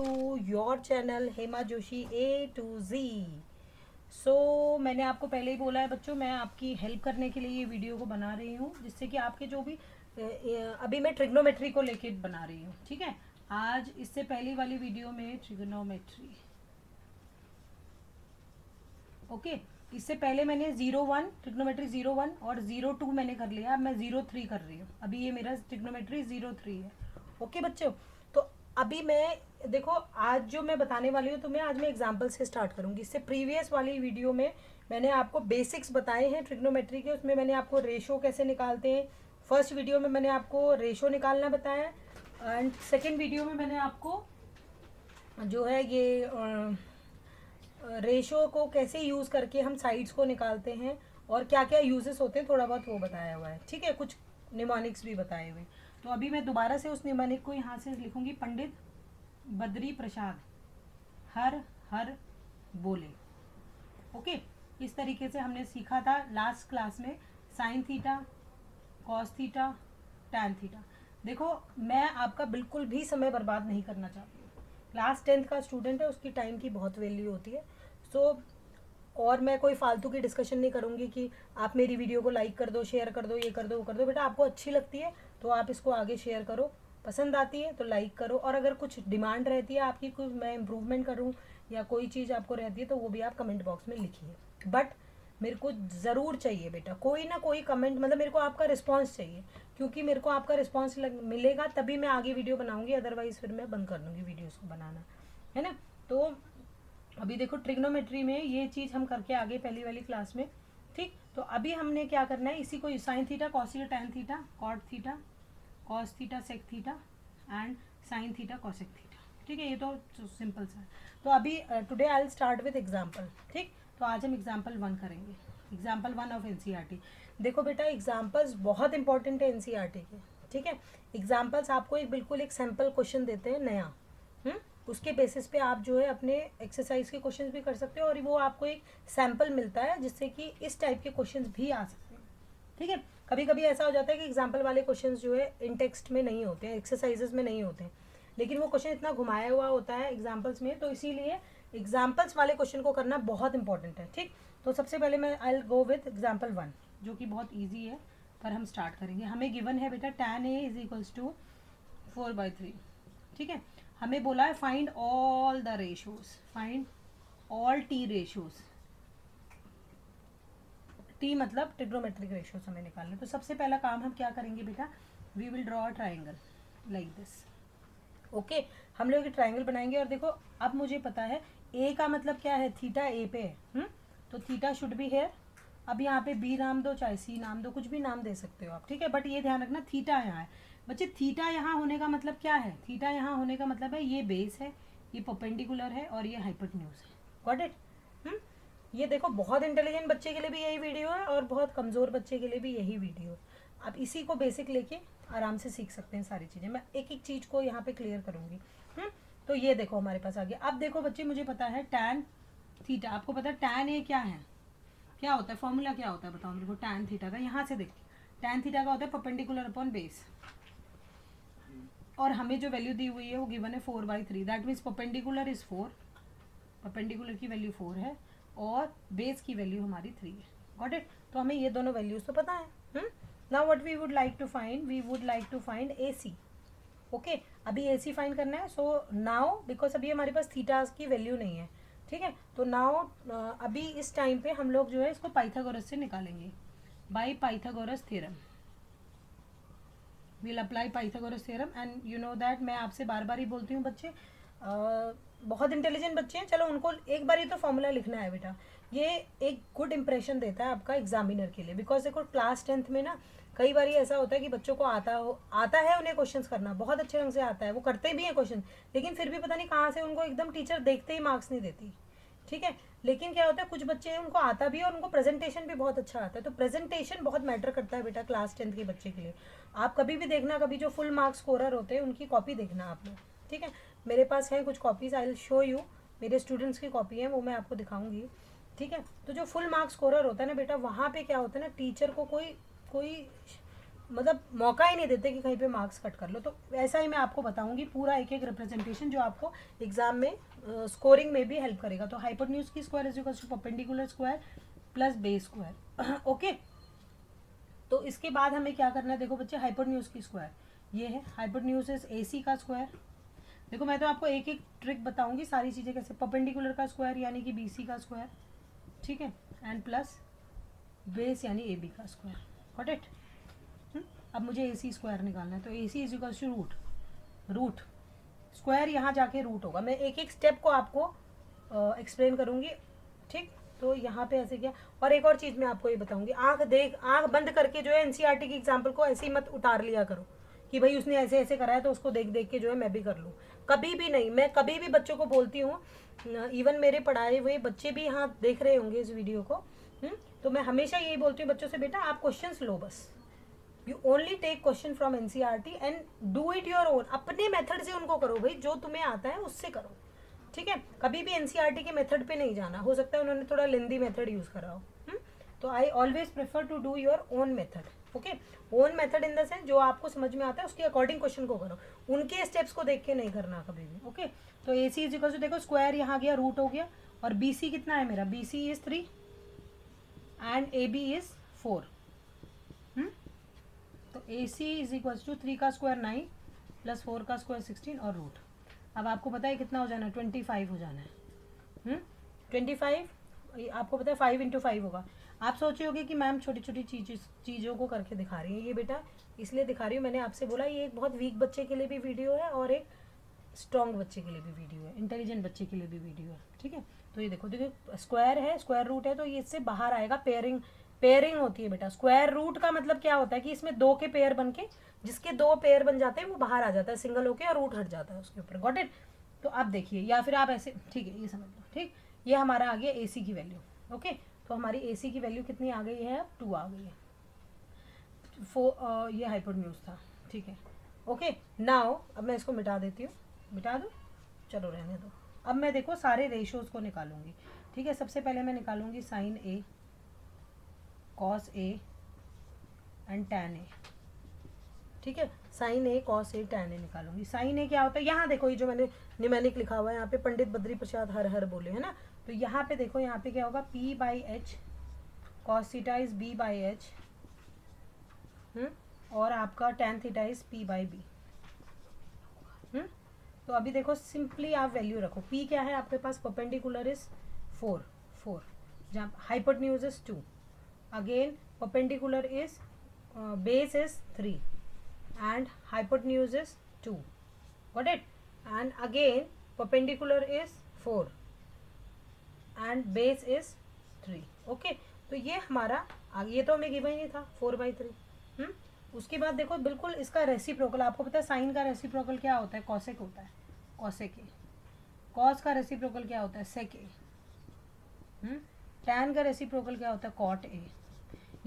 To your channel Hema Joshi A to Z। मैंने आपको पहले ही बोला है बच्चों, मैं आपकी हेल्प करने के लिए ये वीडियो को बना रही हूँ, जिससे कि आपके जो भी अभी मैं ट्रिग्नोमेट्री को लेके बना रही हूँ। ठीक है, आज इससे पहली वाली वीडियो में ट्रिग्नोमेट्री, ओके। इससे पहले मैंने 01 ट्रिग्नोमेट्री 01 और 02 मैंने कर लिया। अब मैं 03 कर रही हूँ। अभी ये मेरा ट्रिग्नोमेट्री 03 है। ओके बच्चों, तो अभी मैं देखो, आज जो मैं बताने वाली हूँ तुम्हें, आज मैं एग्जाम्पल से स्टार्ट करूँगी। इससे प्रीवियस वाली वीडियो में मैंने आपको बेसिक्स बताए हैं ट्रिग्नोमेट्री के। उसमें मैंने आपको रेशो कैसे निकालते हैं, फर्स्ट वीडियो में मैंने आपको रेशो निकालना बताया, एंड सेकेंड वीडियो में मैंने आपको जो है ये रेशो को कैसे यूज़ करके हम साइड्स को निकालते हैं और क्या क्या यूजेस होते हैं, थोड़ा बहुत वो बताया हुआ है। ठीक है, कुछ निमोनिक्स भी बताए हुए। तो अभी मैं दोबारा से उस निमोनिक को यहाँ से लिखूंगी, पंडित बद्री प्रसाद हर हर बोले। ओके, इस तरीके से हमने सीखा था लास्ट क्लास में sign theta, cos theta, tan theta. देखो, मैं आपका बिल्कुल भी समय बर्बाद नहीं करना चाहती हूँ। क्लास 10th का स्टूडेंट है, उसकी टाइम की बहुत वैल्यू होती है। और मैं कोई फालतू की डिस्कशन नहीं करूँगी कि आप मेरी वीडियो को लाइक कर दो, शेयर कर दो, ये कर दो, वो कर दो। बेटा, आपको अच्छी लगती है तो आप इसको आगे शेयर करो, पसंद आती है तो लाइक करो, और अगर कुछ डिमांड रहती है आपकी, कुछ मैं इम्प्रूवमेंट करूँ या कोई चीज़ आपको रहती है तो वो भी आप कमेंट बॉक्स में लिखिए। बट मेरे को ज़रूर चाहिए बेटा कोई ना कोई कमेंट, मतलब मेरे को आपका रिस्पांस चाहिए, क्योंकि मेरे को आपका रिस्पांस मिलेगा तभी मैं आगे वीडियो बनाऊंगी, अदरवाइज़ फिर मैं बंद कर दूंगी वीडियोस को बनाना, है ना। तो अभी देखो, ट्रिग्नोमेट्री में ये चीज़ हम करके आगे पहली वाली क्लास में। ठीक, तो अभी हमने क्या करना है, इसी को sine theta, cos theta, tan theta, cot theta, cos theta, sec theta and sine theta, cosec theta. ठीक है, ये तो सिंपल सा है। तो अभी today I will start with example. ठीक, तो आज हम एग्जाम्पल 1 करेंगे, एग्जाम्पल 1 ऑफ NCERT। देखो बेटा, एग्जाम्पल्स बहुत इंपॉर्टेंट है NCERT के। ठीक है, एग्जाम्पल्स आपको एक बिल्कुल एक सैम्पल क्वेश्चन देते हैं नया, उसके बेसिस पे आप जो है अपने एक्सरसाइज के क्वेश्चंस भी कर सकते हो, और वो आपको एक सैम्पल मिलता है जिससे कि इस टाइप के क्वेश्चंस भी आ सकते हैं। ठीक है, कभी कभी ऐसा हो जाता है कि एग्जाम्पल वाले क्वेश्चंस जो है इन टेक्स्ट में नहीं होते हैं, एक्सरसाइजेस में नहीं होते हैं, लेकिन वो क्वेश्चन इतना घुमाया हुआ होता है एग्जाम्पल्स में, तो इसीलिए एग्जाम्पल्स वाले क्वेश्चन को करना बहुत इंपॉर्टेंट है। ठीक, तो सबसे पहले मैं I will go with example 1, जो कि बहुत ईजी है, पर हम स्टार्ट करेंगे। हमें गिवन है बेटा tan A is equals to 4/3। ठीक है, हमें बोला है find all the ratios, find all T ratios. T मतलब ट्रिग्नोमेट्रिक रेशियोज हमें निकालने। तो सबसे पहला काम हम क्या करेंगे बेटा, we will draw a triangle like this. Okay, हम लोग ट्राइंगल बनाएंगे, और देखो अब मुझे पता है ए का मतलब क्या है, थीटा ए पे है। तो थीटा शुड बी हेयर। अब यहाँ पे बी नाम दो, चाहे सी नाम दो, कुछ भी नाम दे सकते हो आप। ठीक है, बट ये ध्यान रखना थीटा यहाँ है बच्चे। थीटा यहाँ होने का मतलब क्या है, थीटा यहाँ होने का मतलब है ये बेस है, ये परपेंडिकुलर है, और ये हाइपोटेन्यूज है। Got it. ये देखो, बहुत इंटेलिजेंट बच्चे के लिए भी यही वीडियो है और बहुत कमज़ोर बच्चे के लिए भी यही वीडियो है। आप इसी को बेसिक लेके आराम से सीख सकते हैं सारी चीज़ें। मैं एक एक चीज़ को यहाँ पे क्लियर करूँगी। तो ये देखो हमारे पास आ गया। अब देखो बच्चे, मुझे पता है टैन थीटा, आपको पता है टैन ए क्या है, क्या होता है, फॉर्मूला क्या होता है बताओ मेरे को टैन थीटा का। यहाँ से देखिए, टैन थीटा का होता है परपेंडिकुलर अपॉन बेस, और हमें जो वैल्यू दी हुई है वो गिवन है 4/3। That means perpendicular is 4, perpendicular की वैल्यू 4 है और बेस की वैल्यू हमारी 3 है। Got it. तो हमें ये दोनों वैल्यूज तो पता है। Now what we would like to find, we would like to find AC। Okay, अभी AC फाइंड करना है। सो नाउ बिकॉज अभी हमारे पास थीटा की वैल्यू नहीं है, ठीक है, तो नाउ अभी इस टाइम पे हम लोग जो है इसको पाइथागोरस से निकालेंगे, by Pythagoras theorem. We'll apply Pythagoras theorem, and you know that मैं आपसे बार बार ही बोलती हूँ बच्चे, बहुत इंटेलिजेंट बच्चे हैं, चलो उनको एक बार ही तो फॉर्मूला लिखना है बेटा। ये एक गुड इंप्रेशन देता है आपका एग्जामिनर के लिए, बिकॉज देखो क्लास 10th में ना कई बार ऐसा होता है कि बच्चों को आता है उन्हें क्वेश्चंस करना बहुत अच्छे ढंग से आता है, वो करते भी हैं क्वेश्चन, लेकिन फिर भी पता नहीं कहाँ से उनको एकदम टीचर देखते ही मार्क्स नहीं देती। ठीक है, लेकिन क्या होता है, कुछ बच्चे हैं उनको आता भी है और उनको प्रेजेंटेशन भी बहुत अच्छा आता है। तो प्रेजेंटेशन बहुत मैटर करता है बेटा क्लास 10th के बच्चे के लिए। आप कभी भी देखना, कभी जो फुल मार्क्स स्कोरर होते हैं उनकी कॉपी देखना आप लोग। ठीक है, मेरे पास है कुछ copies, I will show you, मेरे स्टूडेंट्स की कॉपी है, वो मैं आपको दिखाऊंगी। ठीक है, तो जो फुल मार्क्स स्कोरर होता है ना बेटा, वहाँ पे क्या होता है ना, टीचर को कोई कोई मतलब मौका ही नहीं देते कि कहीं पे मार्क्स कट कर लो। तो ऐसा ही मैं आपको बताऊंगी पूरा एक एक रिप्रेजेंटेशन जो आपको एग्जाम में स्कोरिंग में भी हेल्प करेगा। तो हाइपोटेन्यूज की square is equal to perpendicular square plus base square. Okay, तो इसके बाद हमें क्या करना है, देखो बच्चे हाइपोटेन्यूज की स्क्वायर ये है, हाइपोटेन्यूज इज AC का स्क्वायर। देखो मैं तो आपको एक एक ट्रिक बताऊंगी सारी चीज़ें कैसे, परपेंडिकुलर का स्क्वायर यानी कि BC का स्क्वायर, ठीक है, एंड प्लस बेस यानी AB का स्क्वायर। Got it. अब मुझे AC स्क्वायर निकालना है, तो AC is equal to root square यहाँ जाके रूट होगा। मैं एक एक स्टेप को आपको एक्सप्लेन करूँगी, ठीक। तो यहाँ पे ऐसे किया, और एक और चीज़ मैं आपको ये बताऊँगी, आँख बंद करके जो है NCERT की एग्जाम्पल को ऐसे ही मत उतार लिया करो कि भाई उसने ऐसे ऐसे करा है तो उसको देख देख के जो है मैं भी कर लूँ। कभी भी नहीं। मैं कभी भी बच्चों को बोलती हूँ, इवन मेरे पढ़ाए हुए बच्चे भी यहाँ देख रहे होंगे इस वीडियो को, तो मैं हमेशा यही बोलती हूँ बच्चों से, बेटा आप क्वेश्चंस लो बस, you only take question from NCERT and do it your own. अपने मेथड से उनको करो भाई, जो तुम्हें आता है उससे करो, ठीक है। कभी भी NCERT के मेथड पे नहीं जाना, हो सकता है उन्होंने थोड़ा लेंदी मेथड यूज करा हो। तो I always prefer to do your own method. Okay, own method in the sense जो आपको समझ में आता है उसके अकॉर्डिंग क्वेश्चन को करो, उनके स्टेप्स को देख के नहीं करना कभी भी। ओके, तो AC इज इक्वल टू, देखो स्क्वायर यहाँ गया, रूट हो गया, और BC कितना है मेरा, BC is 3 and AB is 4। तो AC इज इक्वल टू 3 का स्क्वायर 9 प्लस 4 का स्क्वायर 16 और रूट। अब आपको पता है कितना हो जाना है, 25 हो जाना है। 25 आपको पता है 5 इंटू 5 होगा। आप सोचे होगे कि मैम छोटी छोटी चीज़ों को करके दिखा रही है। ये बेटा इसलिए दिखा रही हूँ, मैंने आपसे बोला ये एक बहुत वीक बच्चे के लिए भी वीडियो है और एक स्ट्रॉन्ग बच्चे के लिए भी वीडियो है, इंटेलिजेंट बच्चे के लिए भी वीडियो है, ठीक है। तो ये देखो देखो स्क्वायर है, स्क्वायर रूट है, तो ये इससे बाहर आएगा, पेयरिंग होती है बेटा। स्क्वायर रूट का मतलब क्या होता है कि इसमें 2 के पेयर बन के, जिसके 2 पेयर बन जाते हैं वो बाहर आ जाता है सिंगल होके, और रूट हट जाता है उसके ऊपर। Got it. तो अब देखिए, या फिर आप ऐसे, ठीक है, ये समझ लो, ठीक। ये हमारा आ गया AC की वैल्यू। ओके, तो हमारी AC की वैल्यू कितनी आ गई है, अब 2 आ गई है। ये हाइपोटेन्यूज था, ठीक है। ओके, नाउ अब मैं इसको मिटा देती हूँ, मिटा दूँ, चलो रहने दो। अब मैं देखो सारे रेशियोज को निकालूंगी, ठीक है। सबसे पहले मैं निकालूंगी sine A, cos A and tan A, ठीक है। Sine A, cos A, tan A निकालूंगी। साइन A क्या होता है, यहाँ देखो, ये जो मैंने निमैनिक लिखा हुआ है यहाँ पे, पंडित बद्री प्रसाद हर हर बोले, है ना। तो यहाँ पे देखो, यहाँ पे क्या होगा, P/H, cos theta is B/H, और आपका टैन थीटा इज P/B। तो अभी देखो सिंपली आप वैल्यू रखो। P क्या है आपके पास, परपेंडिकुलर इज 4, जहाँ hypotenuse is 2, again perpendicular is base is 3 and hypotenuse is 2. Got it? And again perpendicular is 4 and base is 3. Okay, तो ये हमारा ये तो हमें गिवन ही था 4/3। उसके बाद देखो बिल्कुल इसका रेसिप्रोकल, आपको पता है साइन का रेसिप्रोकल क्या होता है, कॉसेक होता है, कॉसेक ए। कॉस का रेसिप्रोकल क्या होता है, सेक ए। टैन का रेसिप्रोकल क्या होता है, कॉट ए।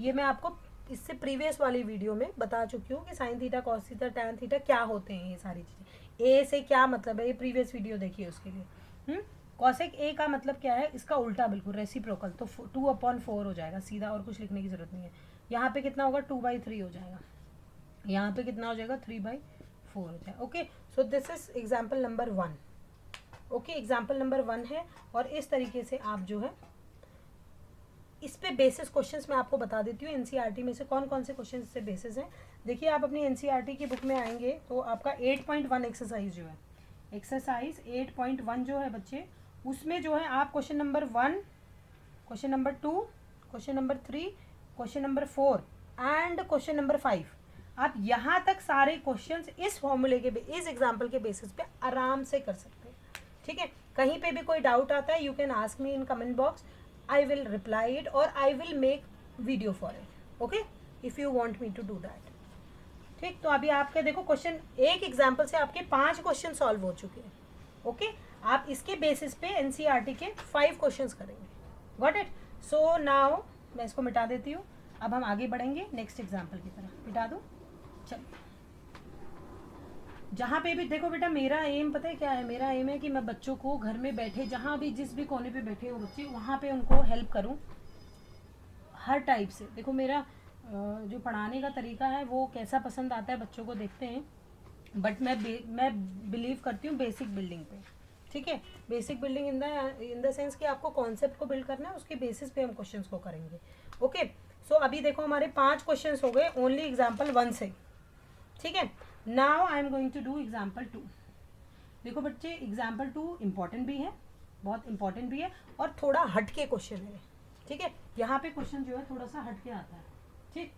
ये मैं आपको इससे प्रीवियस वाली वीडियो में बता चुकी हूँ कि sign theta, cos theta, tan theta क्या होते हैं, ये सारी चीज़ें। ए से क्या मतलब है, ये प्रीवियस वीडियो देखिए उसके लिए। कॉसेक ए का मतलब क्या है, इसका उल्टा बिल्कुल रेसिप्रोकल, तो 2/4 हो जाएगा सीधा, और कुछ लिखने की जरूरत नहीं है। यहाँ पे कितना होगा, 2/3 हो जाएगा, यहाँ पे कितना हो जाएगा, 3/4 हो जाएगा। Okay, so this is example number 1। Okay, example number 1 है, और इस तरीके से आप जो है इस पे बेसिस क्वेश्चंस मैं आपको बता देती हूँ। NCERT में से कौन कौन से क्वेश्चन इससे बेसिस हैं। देखिए आप अपनी NCERT की बुक में आएंगे तो आपका 8.1 एक्सरसाइज जो है, एक्सरसाइज 8.1 जो है बच्चे, उसमें जो है आप question number 1, question number 2, question number 3, question number 4 and question number 5, आप यहाँ तक सारे क्वेश्चन इस फॉर्मूले के, इस एग्जाम्पल के बेसिस पे आराम से कर सकते हैं, ठीक है। कहीं पे भी कोई डाउट आता है, you can ask me in comment box, I will reply it or I will make video for it, okay, if you want me to do that, ठीक। तो अभी आपके देखो क्वेश्चन, एक एग्जाम्पल से आपके 5 क्वेश्चन सॉल्व हो चुके हैं। ओके, आप इसके बेसिस पे NCERT के 5 क्वेश्चंस करेंगे। Got it. सो नाउ मैं इसको मिटा देती हूँ, अब हम आगे बढ़ेंगे नेक्स्ट एग्जाम्पल की तरफ। मिटा दूँ, चलो। जहाँ पे भी देखो बेटा, मेरा एम पता है क्या है, मेरा एम है कि मैं बच्चों को घर में बैठे, जहाँ भी जिस भी कोने पे बैठे हो बच्चे, वहाँ पे उनको हेल्प करूँ हर टाइप से। देखो मेरा जो पढ़ाने का तरीका है वो कैसा पसंद आता है बच्चों को, देखते हैं। बट मैं बिलीव करती हूँ बेसिक बिल्डिंग पे, ठीक है। Basic building in the sense कि आपको कॉन्सेप्ट को बिल्ड करना है, उसके बेसिस पे हम क्वेश्चंस को करेंगे। ओके, सो अभी देखो हमारे 5 क्वेश्चंस हो गए ओनली एग्जाम्पल 1 से, ठीक है। Now I am going to do example 2। देखो बच्चे, एग्जाम्पल 2 इम्पॉर्टेंट भी है, बहुत इंपॉर्टेंट भी है, और थोड़ा हटके क्वेश्चन है, ठीक है। यहाँ पे क्वेश्चन जो है थोड़ा सा हटके आता है, ठीक।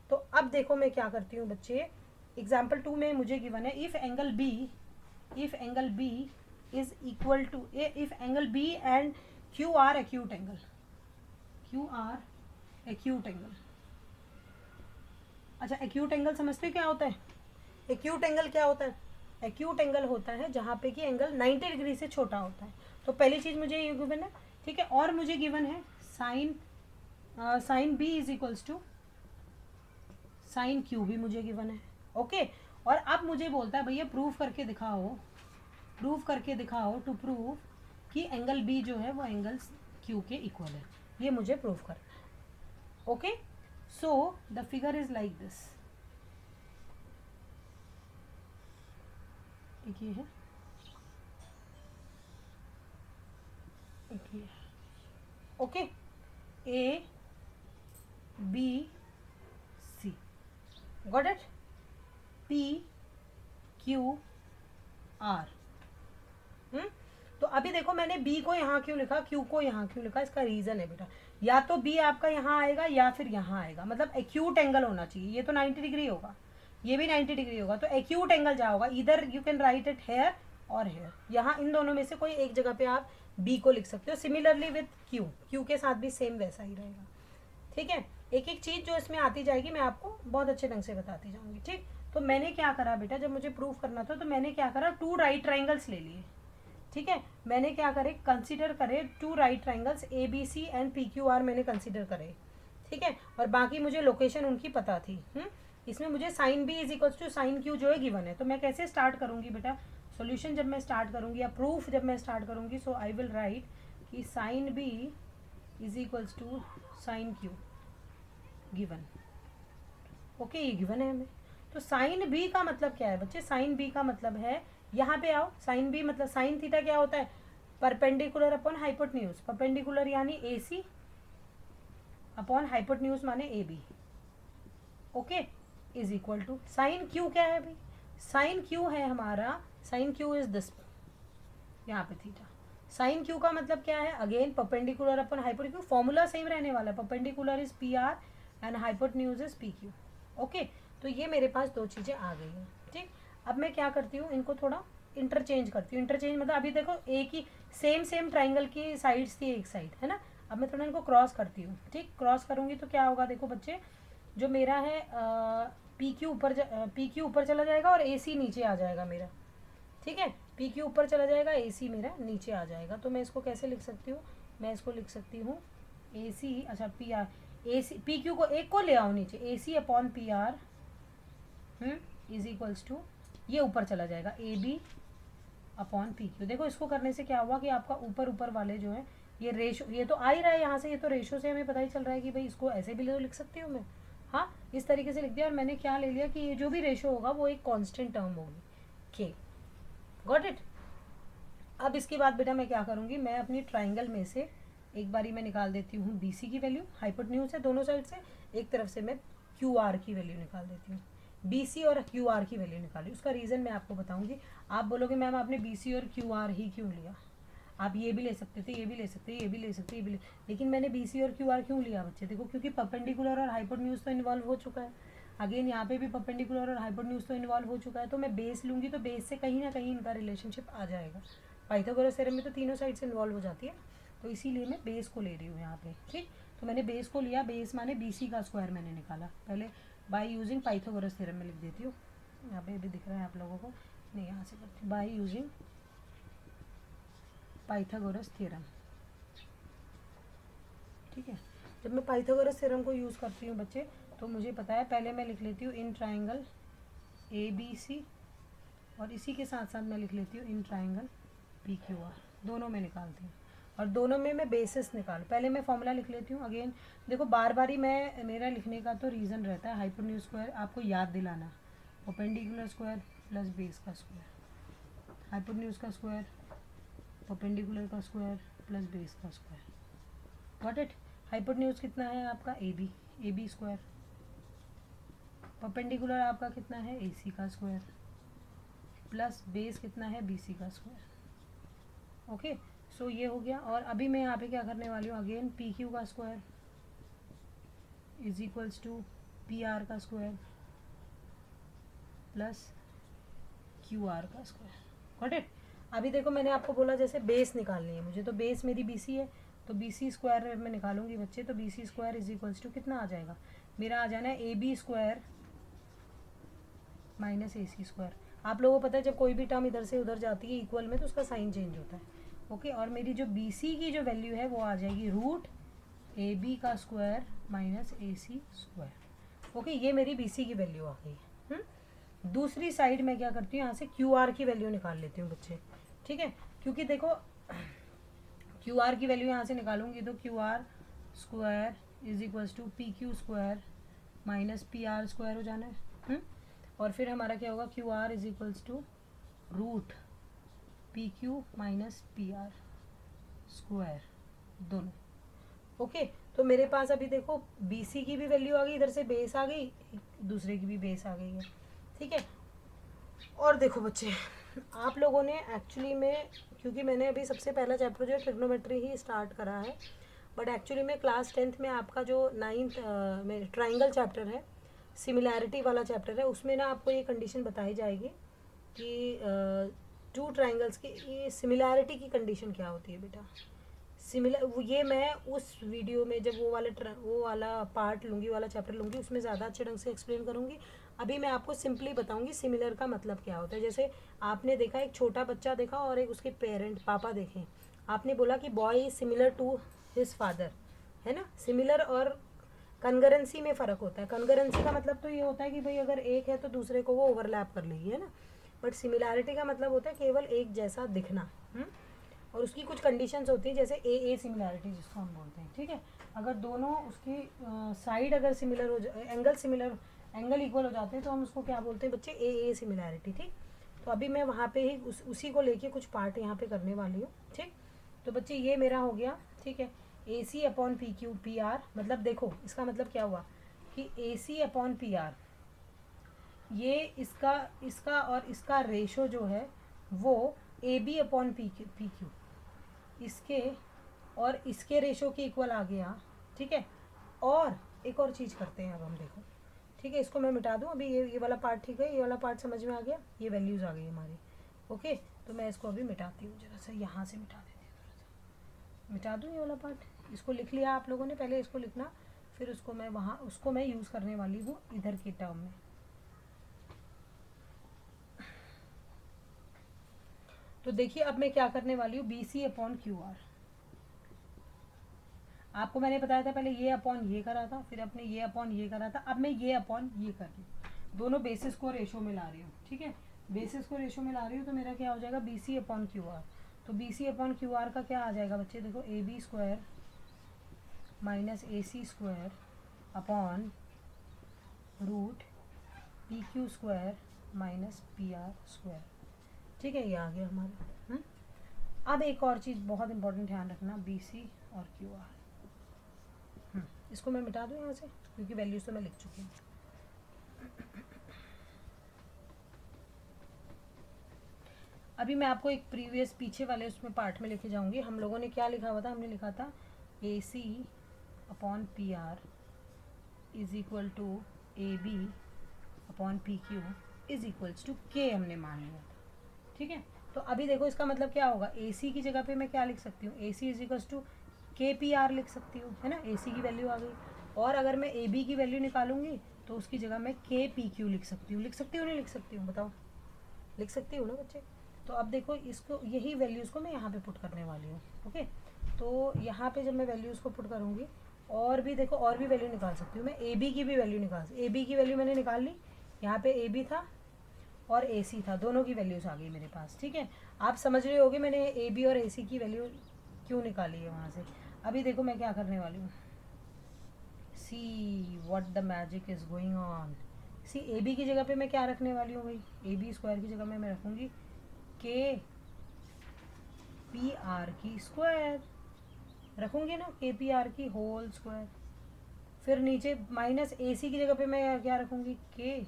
तो अब देखो मैं क्या करती हूँ बच्चे, एग्जाम्पल 2 में मुझे गिवन है if angle B is equal to if angle B and Q R acute angle, अच्छा एक्यूट एंगल समझते हो क्या होता है? एक्यूट एंगल क्या होता है? एक्यूट एंगल होता है जहाँ पे कि एंगल 90 डिग्री से छोटा होता है। तो पहली चीज मुझे ये गिवन है, ठीक है। और मुझे गिवन है sine B is equals to sine Q भी मुझे गिवन है, ओके। और अब मुझे बोलता है भैया प्रूफ करके दिखाओ टू प्रूव कि एंगल बी जो है वो एंगल क्यू के इक्वल है, ये मुझे प्रूफ करना है, okay. So the figure is like this, एक ये है, एक ये, okay. A B C, got it? P Q R. तो अभी देखो मैंने बी को यहाँ क्यों लिखा, क्यू को यहाँ क्यों लिखा, इसका रीजन है बेटा, या तो बी आपका यहाँ आएगा या फिर यहाँ आएगा, मतलब एक्यूट एंगल होना चाहिए। ये तो 90 डिग्री होगा, ये भी 90 डिग्री होगा, तो एक्यूट एंगल क्या होगा, इधर you can write it here और हेयर, यहाँ इन दोनों में से कोई एक जगह पे आप बी को लिख सकते हो। सिमिलरली विथ क्यू के साथ भी सेम वैसा ही रहेगा, ठीक है। एक एक चीज जो इसमें आती जाएगी मैं आपको बहुत अच्छे ढंग से बताती जाऊंगी, ठीक। तो मैंने क्या करा बेटा, जब मुझे प्रूफ करना था तो मैंने क्या करा, 2 राइट ट्राइंगल्स ले लिए, ठीक है। मैंने क्या करे, कंसीडर करे 2 right triangles A B C and P Q R मैंने कंसीडर करे, ठीक है। और बाकी मुझे लोकेशन उनकी पता थी। इसमें मुझे sine B is equals to sine Q जो है गिवन है। तो मैं कैसे स्टार्ट करूंगी बेटा, सॉल्यूशन जब मैं स्टार्ट करूंगी या प्रूफ जब मैं स्टार्ट करूंगी, सो आई विल राइट कि sine B is equals to sine Q given, okay. ये गिवन है हमें। तो साइन बी का मतलब क्या है बच्चे, साइन बी का मतलब है, यहाँ पे आओ, साइन बी मतलब साइन थीटा क्या होता है, परपेंडिकुलर अपॉन हाइपोटेन्यूज, परपेंडिकुलर यानी ए सी अपॉन हाइपोटेन्यूज माने A B, okay, is equal to sine Q क्या है भाई, साइन क्यू है हमारा, साइन क्यू इज दिस, यहाँ पे थीटा। साइन क्यू का मतलब क्या है, again perpendicular upon hypotenuse, formula same रहने वाला है, perpendicular is P R and hypotenuse is P Q, okay. तो ये मेरे पास 2 चीजें आ गई हैं, ठीक। अब मैं क्या करती हूँ, इनको थोड़ा इंटरचेंज करती हूँ। इंटरचेंज मतलब अभी देखो एक ही सेम ट्राइंगल की साइड्स थी एक साइड, है ना। अब मैं थोड़ा इनको क्रॉस करती हूँ, ठीक। क्रॉस करूंगी तो क्या होगा, देखो बच्चे, जो मेरा है पी क्यू ऊपर चला जाएगा और ए सी नीचे आ जाएगा मेरा, ठीक है। पी क्यू ऊपर चला जाएगा, ए सी मेरा नीचे आ जाएगा। तो मैं इसको कैसे लिख सकती हूँ, मैं इसको लिख सकती हूँ ए सी, अच्छा P R, A C P Q को एक को ले आओ नीचे, A C upon P R is equals to, ये ऊपर चला जाएगा A B upon P Q. देखो इसको करने से क्या हुआ कि आपका ऊपर वाले जो है ये रेशो, ये तो आ ही रहा है यहाँ से, ये तो रेशो से हमें पता ही चल रहा है कि भाई इसको ऐसे भी लिख सकती हूँ मैं, हाँ इस तरीके से लिख दिया। और मैंने क्या ले लिया कि ये जो भी रेशो होगा वो एक कांस्टेंट टर्म होगी, के, गॉट इट। अब इसके बाद बेटा मैं क्या करूँगी, मैं अपनी ट्राइंगल में से एक बारी मैं निकाल देती हूँ बी सी की वैल्यू, हाइपोटेन्यूज है दोनों साइड से, एक तरफ से मैं क्यू आर की वैल्यू निकाल देती हूँ, बी सी और क्यू आर की वैल्यू निकाली। उसका रीज़न मैं आपको बताऊंगी। आप बोलोगे मैम आपने बी सी और क्यू आर ही क्यों लिया, आप ये भी ले सकते थे, ये भी ले सकते, ये भी ले सकते, ये भी ले, लेकिन मैंने बी सी और क्यू आर क्यों लिया बच्चे, देखो क्योंकि परपेंडिकुलर और हाइपोटेन्यूज तो इन्वॉल्व हो चुका है, अगेन यहाँ पे भी परपेंडिकुलर और हाइपोटेन्यूज तो इन्वॉल्व हो चुका है। तो मैं बेस लूँगी तो बेस से कहीं ना कहीं इनका रिलेशनशिप आ जाएगा। पाइथागोरस थ्योरम में तो तीनों साइड से इन्वॉल्व हो जाती है, तो इसीलिए मैं बेस को ले रही हूँ यहाँ पे, ठीक। तो मैंने बेस को लिया, बेस माने बी सी का स्क्वायर मैंने निकाला, पहले बाय यूजिंग पाइथागोरस थ्योरम में लिख देती हूँ, यहाँ पे भी दिख रहा है आप लोगों को, नहीं यहाँ से करती हूँ, बाय यूजिंग पाइथागोरस थ्योरम, ठीक है। जब मैं पाइथागोरस थ्योरम को यूज़ करती हूँ बच्चे, तो मुझे पता है पहले मैं लिख लेती हूँ इन ट्राइंगल ए बी सी, और इसी के साथ साथ मैं लिख लेती हूँ in triangle P Q are, दोनों में निकालती हूँ। और दोनों में मैं बेसिस निकाल, पहले मैं फॉर्मूला लिख लेती हूँ अगेन। देखो बार बार ही मैं, मेरा लिखने का तो रीज़न रहता है हाइपोटेन्यूज स्क्वायर आपको याद दिलाना, परपेंडिकुलर स्क्वायर प्लस बेस का स्क्वायर, हाइपोटेन्यूज का स्क्वायर, परपेंडिकुलर का स्क्वायर प्लस बेस का स्क्वायर। Got it. हाइपोटेन्यूज कितना है आपका ए बी स्क्वायर, परपेंडिकुलर आपका कितना है ए सी का स्क्वायर, प्लस बेस कितना है बी सी का स्क्वायर। ओके, सो ये हो गया। और अभी मैं यहाँ पे क्या करने वाली हूँ, अगेन पी क्यू का square is equals to P R का स्क्वायर प्लस क्यू आर का स्क्वायर। Got it. अभी देखो मैंने आपको बोला जैसे बेस निकालनी है मुझे, तो बेस मेरी बी सी है, तो बी सी स्क्वायर मैं निकालूंगी बच्चे, तो B C square is equals to कितना आ जाएगा मेरा, आ जाना है A B square minus A C square. आप लोगों को पता है जब कोई भी टर्म इधर से उधर जाती है इक्वल में तो उसका साइन चेंज होता है। ओके, और मेरी जो बी सी की जो वैल्यू है वो आ जाएगी रूट ए बी का square minus A C square. Okay, ये मेरी बी सी की वैल्यू आ गई है। दूसरी साइड में क्या करती हूँ, यहाँ से क्यू आर की वैल्यू निकाल लेती हूँ बच्चे, ठीक है। क्योंकि देखो क्यू आर की वैल्यू यहाँ से निकालूंगी तो Q R square is equals to P Q square minus P R square हो जाना है। और फिर हमारा क्या होगा, Q R is equals to root P Q minus P R square दोनों। ओके, तो मेरे पास अभी देखो बी सी की भी वैल्यू आ गई, इधर से बेस आ गई, दूसरे की भी बेस आ गई है, ठीक है। और देखो बच्चे आप लोगों ने एक्चुअली में, क्योंकि मैंने अभी सबसे पहला चैप्टर जो है ट्रिग्नोमेट्री ही स्टार्ट करा है, बट एक्चुअली में क्लास 10th में आपका जो 9th में ट्राइंगल चैप्टर है, सिमिलैरिटी वाला चैप्टर है, उसमें ना आपको ये कंडीशन बताई जाएगी कि टू ट्राइंगल्स की ये सिमिलैरिटी की कंडीशन क्या होती है बेटा। सिमिलर ये मैं उस वीडियो में जब वो वाला पार्ट लूँगी, वाला चैप्टर लूँगी, उसमें ज़्यादा अच्छे ढंग से एक्सप्लेन करूँगी। अभी मैं आपको सिंपली बताऊँगी सिमिलर का मतलब क्या होता है। जैसे आपने देखा एक छोटा बच्चा देखा और एक उसके पेरेंट पापा देखें, आपने बोला कि boy is similar to his father, है ना। सिमिलर और कनगरेंसी में फ़र्क होता है। कनगरेंसी का मतलब तो ये होता है कि भाई अगर एक है तो दूसरे को वो ओवरलैप कर लेगी, है ना। बट सिमिलैरिटी का मतलब होता है केवल एक जैसा दिखना। और उसकी कुछ कंडीशंस होती हैं, जैसे ए सिमिलैरिटी जिसको हम बोलते हैं, ठीक है। अगर दोनों उसकी साइड अगर सिमिलर हो जाए, एंगल इक्वल हो जाते हैं तो हम उसको क्या बोलते हैं बच्चे, ए सिमिलैरिटी, ठीक। तो अभी मैं वहाँ पे ही उसी को लेके कुछ पार्ट यहाँ पे करने वाली हूँ, ठीक। तो बच्चे ये मेरा हो गया, ठीक है। A C upon P Q P R, मतलब देखो इसका मतलब क्या हुआ कि A C upon P R, ये इसका और इसका रेशो जो है वो A B upon P Q इसके और इसके रेशो के इक्वल आ गया, ठीक है। और एक और चीज़ करते हैं अब हम, देखो ठीक है, इसको मैं मिटा दूँ अभी, ये वाला पार्ट, ठीक है, ये वाला पार्ट समझ में आ गया, ये वैल्यूज़ आ गई हमारी। ओके, तो मैं इसको अभी मिटाती हूँ, जरा सा यहाँ से मिटा देती हूँ, थोड़ा सा मिटा दूँ ये वाला पार्ट। इसको लिख लिया आप लोगों ने, पहले इसको लिखना, फिर उसको मैं यूज़ करने वाली हूँ इधर की टर्म में। तो देखिए अब मैं क्या करने वाली हूँ, B C upon Q R. आपको मैंने बताया था पहले ये अपॉन ये करा था, फिर अपने ये अपॉन ये करा था, अब मैं ये अपॉन ये कर रही हूँ, दोनों बेसिस को रेशो में ला रही हूँ, ठीक है। बेसिस को रेशो में ला रही हूँ तो मेरा क्या हो जाएगा, B C upon Q R. तो B C upon Q R का क्या आ जाएगा बच्चे, देखो A B square minus A C square upon root P Q square minus P R square, ठीक है। ये आ गया हमारा। अब एक और चीज़ बहुत इंपॉर्टेंट ध्यान रखना, बी सी और क्यू आर। इसको मैं मिटा दूँ यहाँ से क्योंकि वैल्यूज तो मैं लिख चुकी हूँ। अभी मैं आपको एक प्रीवियस पीछे वाले उसमें पार्ट में लेके जाऊँगी। हम लोगों ने क्या लिखा हुआ था, हमने लिखा था A C upon P R is equal to A B upon P Q is equals to K, हमने मान लिया था, ठीक है। तो अभी देखो इसका मतलब क्या होगा, ए सी की जगह पे मैं क्या लिख सकती हूँ, A C is equals to के पी आर लिख सकती हूँ, है ना। ए सी की वैल्यू आ गई। और अगर मैं ए बी की वैल्यू निकालूंगी तो उसकी जगह मैं के पी क्यू लिख सकती हूँ। नहीं लिख सकती हूँ, बताओ, लिख सकती हूँ ना बच्चे। तो अब देखो इसको, यही वैल्यूज़ को मैं यहाँ पे पुट करने वाली हूँ। ओके, तो यहाँ पे जब मैं वैल्यूज़ को पुट करूँगी, और भी देखो और भी वैल्यू निकाल सकती हूँ मैं, ए बी की भी वैल्यू ए बी की वैल्यू मैंने निकाल ली, यहाँ पे ए बी था और ए सी था, दोनों की वैल्यूज़ आ गई मेरे पास, ठीक है। आप समझ रहे होगे मैंने ए बी और ए सी की वैल्यू क्यू निकाली है वहाँ से। अभी देखो मैं क्या करने वाली हूँ, see what the magic is going on. See A B की जगह पे मैं क्या रखने वाली हूँ भाई, ए बी स्क्वायर की जगह में मैं रखूँगी के पी आर की स्क्वायर, रखूँगी ना, के पी आर की होल स्क्वायर। फिर नीचे माइनस ए सी की जगह पे मैं क्या रखूँगी, के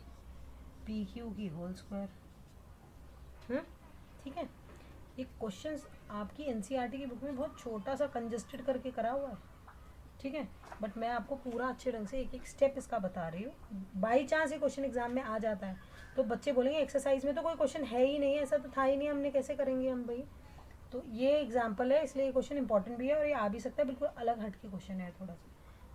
पी क्यू की होल स्क्वायर। ठीक है, ये क्वेश्चंस आपकी एनसीईआरटी की बुक में बहुत छोटा सा कंजस्टेड करके करा हुआ है, ठीक है, बट मैं आपको पूरा अच्छे ढंग से एक एक स्टेप इसका बता रही हूँ। बाई चांस ये क्वेश्चन एग्जाम में आ जाता है तो बच्चे बोलेंगे एक्सरसाइज में तो कोई क्वेश्चन है ही नहीं, ऐसा तो था ही नहीं, हमने कैसे करेंगे हम भाई। तो ये एग्जाम्पल है, इसलिए ये क्वेश्चन इंपॉर्टेंट भी है और ये आ भी सकता है, बिल्कुल अलग हट के क्वेश्चन है थोड़ा सा,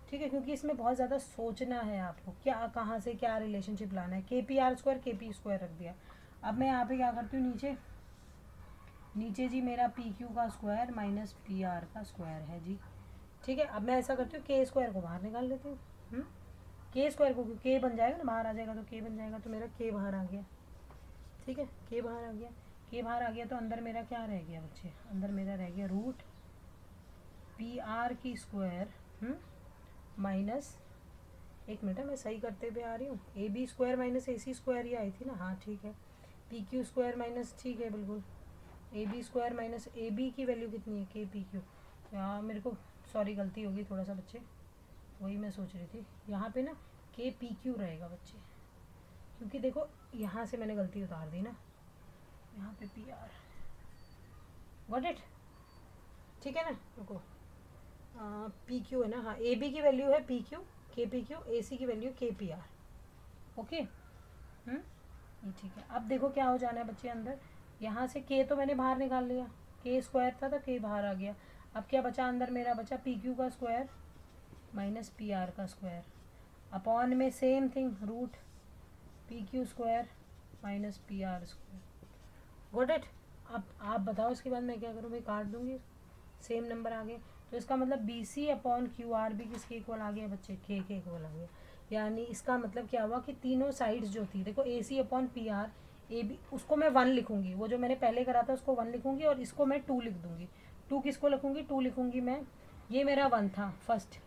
ठीक है, क्योंकि इसमें बहुत ज़्यादा सोचना है आपको, क्या कहाँ से क्या रिलेशनशिप लाना है। के पी आर स्क्वायर के पी स्क्वायर रख दिया। अब मैं यहाँ पे क्या करती हूँ, नीचे जी मेरा पी क्यू का स्क्वायर माइनस पी आर का स्क्वायर है जी, ठीक है। अब मैं ऐसा करती हूँ, के स्क्वायर को बाहर निकाल लेती हूँ, के स्क्वायर को, के बन जाएगा ना, बाहर आ जाएगा तो के बन जाएगा, तो मेरा के बाहर आ गया, ठीक है, के बाहर आ गया, के बाहर आ गया तो अंदर मेरा क्या रह गया बच्चे, अंदर मेरा रह गया रूट पी आर की स्क्वायर माइनस, एक मिनट है मैं सही करते हुए आ रही हूँ, A B square minus A C square ही आई थी ना, हाँ ठीक है, पी क्यू स्क्वायर माइनस, ठीक है बिल्कुल, A B square minus A B की वैल्यू कितनी है, के पी क्यू, यहाँ मेरे को सॉरी गलती होगी थोड़ा सा बच्चे, वही मैं सोच रही थी, यहाँ पे ना के पी क्यू रहेगा बच्चे, क्योंकि देखो यहाँ से मैंने गलती उतार दी ना, यहाँ पे पी आर, गॉट इट, ठीक है ना, रुको, पी क्यू है ना, हाँ ए बी की वैल्यू है पी क्यू, के पी क्यू, ए सी की वैल्यू के पी आर, ओके, ये ठीक है। अब देखो क्या हो जाना है बच्चे अंदर, यहाँ से के तो मैंने बाहर निकाल लिया, के स्क्वायर था तो के बाहर आ गया, अब क्या बचा अंदर मेरा, बचा पी क्यू का स्क्वायर माइनस पी आर का स्क्वायर, अपॉन में same thing root P Q square minus P R square, got it. अब आप बताओ इसके बाद मैं क्या करूँ भाई, काट दूंगी, सेम नंबर आ गए, तो इसका मतलब B C upon Q R भी किसके इक्वल आ गया बच्चे, के इक्वल आ गया। यानी इसका मतलब क्या हुआ कि तीनों साइड्स जो थी, देखो A C upon P R, A B, उसको मैं 1 लिखूंगी, वो जो मैंने पहले करा था उसको 1 लिखूंगी और इसको मैं 2 लिख दूंगी। 2 किसको लिखूंगी, 2 लिखूंगी मैं, ये मेरा 1 था फर्स्ट,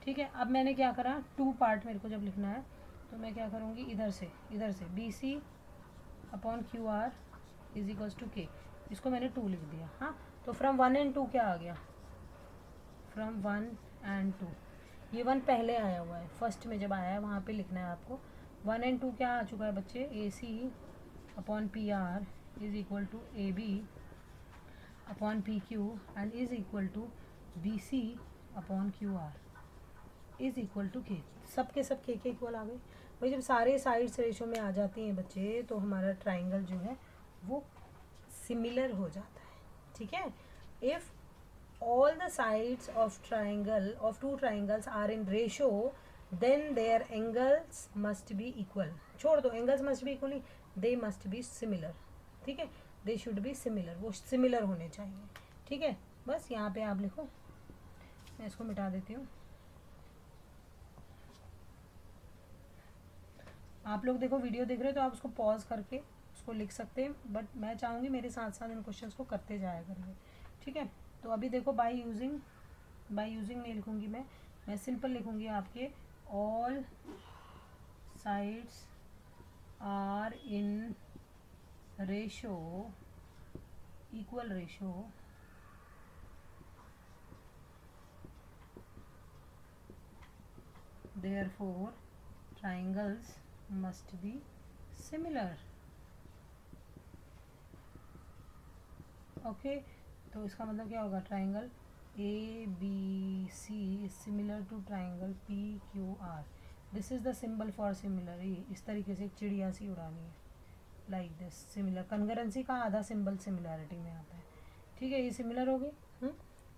ठीक है। अब मैंने क्या करा, 2 पार्ट मेरे को जब लिखना है तो मैं क्या करूँगी, इधर से B C upon Q R is equals to के, इसको मैंने 2 लिख दिया, हाँ। तो फ्रॉम 1 एंड 2 क्या आ गया, फ्रॉम 1 एंड 2, ये 1 पहले आया हुआ है, फर्स्ट में जब आया है वहाँ पे लिखना है आपको। 1 एंड 2 क्या आ चुका है बच्चे, A C upon P R is equal to A B upon P Q and is equal to B C upon Q R is equal to k, सब के सब के इक्वल आ गए भाई। जब सारे साइड्स रेशो में आ जाती हैं बच्चे तो हमारा ट्राइंगल जो है वो सिमिलर हो जाता है, ठीक है। If all the sides of triangle of two triangles are in ratio then their angles must be equal, छोड़ दो angles must be equal, they must be similar, ठीक है, they should be similar, वो similar होने चाहिए, ठीक है। बस यहाँ पे आप लिखो, मैं इसको मिटा देती हूँ। आप लोग देखो वीडियो देख रहे हो तो आप उसको पॉज करके उसको लिख सकते हैं, बट मैं चाहूँगी मेरे साथ साथ इन क्वेश्चंस को करते जाया करिए, ठीक है। तो अभी देखो बाय यूजिंग नहीं लिखूँगी मैं सिंपल लिखूँगी आपके all sides are in ratio equal ratio therefore triangles must be similar, okay. तो इसका मतलब क्या होगा, triangle A B C is similar to triangle P Q R, this is the symbol for similar, ये इस तरीके से एक चिड़िया सी उड़ानी है, लाइक दिस, सिमिलर, कंकरेंसी का आधा सिंबल सिमिलैरिटी में आता है, ठीक है। ये सिमिलर हो गए,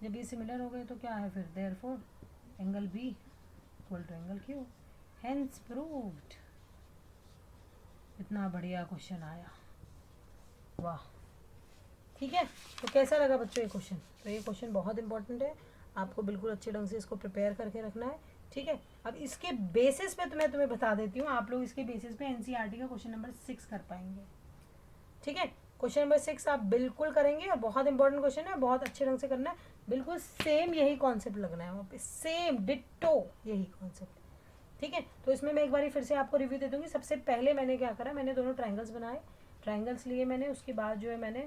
जब ये सिमिलर हो गए तो क्या है फिर, therefore angle B equal to angle Q, hence proved. इतना बढ़िया क्वेश्चन आया, वाह, ठीक है। तो कैसा लगा बच्चों ये क्वेश्चन, तो ये क्वेश्चन बहुत इंपॉर्टेंट है, आपको बिल्कुल अच्छे ढंग से इसको प्रिपेयर करके रखना है, ठीक है। अब इसके बेसिस पे तो मैं तुम्हें बता देती हूँ, आप लोग इसके बेसिस पे एनसीईआरटी का क्वेश्चन नंबर 6 कर पाएंगे, ठीक है। क्वेश्चन नंबर 6 आप बिल्कुल करेंगे और बहुत इंपॉर्टेंट क्वेश्चन है, बहुत अच्छे ढंग से करना है, बिल्कुल सेम यही कॉन्सेप्ट लगना है वहाँ पे, सेम डिट्टो यही कॉन्सेप्ट, ठीक है। तो इसमें मैं एक बार फिर से आपको रिव्यू दे दूंगी। सबसे पहले मैंने क्या करा, मैंने दोनों ट्राइंगल्स बनाए, ट्राइंगल्स लिए मैंने, उसके बाद जो है मैंने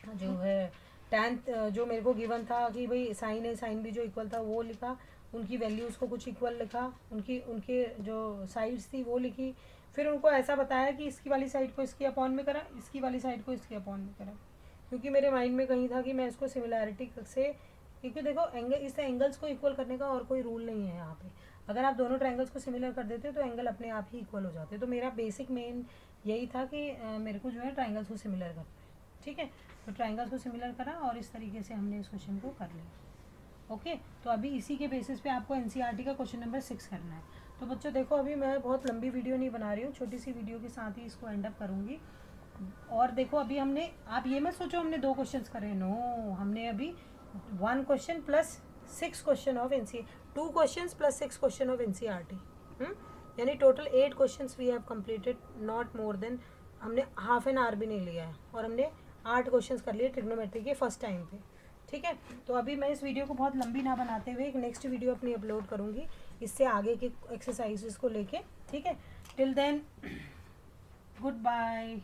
जो है टेंथ जो मेरे को गिवन था कि भाई साइन है, साइन भी जो इक्वल था वो लिखा, उनकी वैल्यूज़ को कुछ इक्वल लिखा, उनकी उनके जो साइड्स थी वो लिखी, फिर उनको ऐसा बताया कि इसकी वाली साइड को इसकी अपॉन में करा, इसकी वाली साइड को इसकी अपॉन में करा, क्योंकि मेरे माइंड में कहीं था कि मैं इसको सिमिलैरिटी से, क्योंकि देखो एंगल, इस एंगल्स को इक्वल करने का और कोई रूल नहीं है यहाँ पे, अगर आप दोनों ट्रायंगल्स को सिमिलर कर देते हो तो एंगल अपने आप ही इक्वल हो जाते हैं। तो मेरा बेसिक मेन यही था कि मेरे को जो है ट्रायंगल्स को सिमिलर करना है, ठीक है। तो ट्रायंगल्स को सिमिलर करा और इस तरीके से हमने इस क्वेश्चन को कर लिया। ओके, तो अभी इसी के बेसिस पे आपको एनसीईआरटी का क्वेश्चन नंबर 6 करना है। तो बच्चों देखो, अभी मैं बहुत लंबी वीडियो नहीं बना रही हूँ, छोटी सी वीडियो के साथ ही इसको एंड अप करूँगी। और देखो अभी हमने, आप ये मत सोचो हमने 2 क्वेश्चंस करे, नो, हमने अभी 1 question plus 6 question of NC, 2 questions plus 6 question of NCERT, यानी total 8 questions we have completed, not more than, हमने हाफ एन आवर भी नहीं लिया है और हमने 8 क्वेश्चंस कर लिए ट्रिग्नोमेट्री के फर्स्ट टाइम पे, ठीक है। तो अभी मैं इस वीडियो को बहुत लंबी ना बनाते हुए एक नेक्स्ट वीडियो अपनी अपलोड करूँगी इससे आगे के एक्सरसाइजेस को लेके, ठीक है। Till then, goodbye,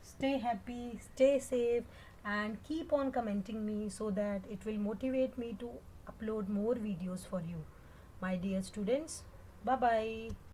stay happy, stay safe, and keep on commenting me so that it will motivate me to upload more videos for you, my dear students. Bye bye.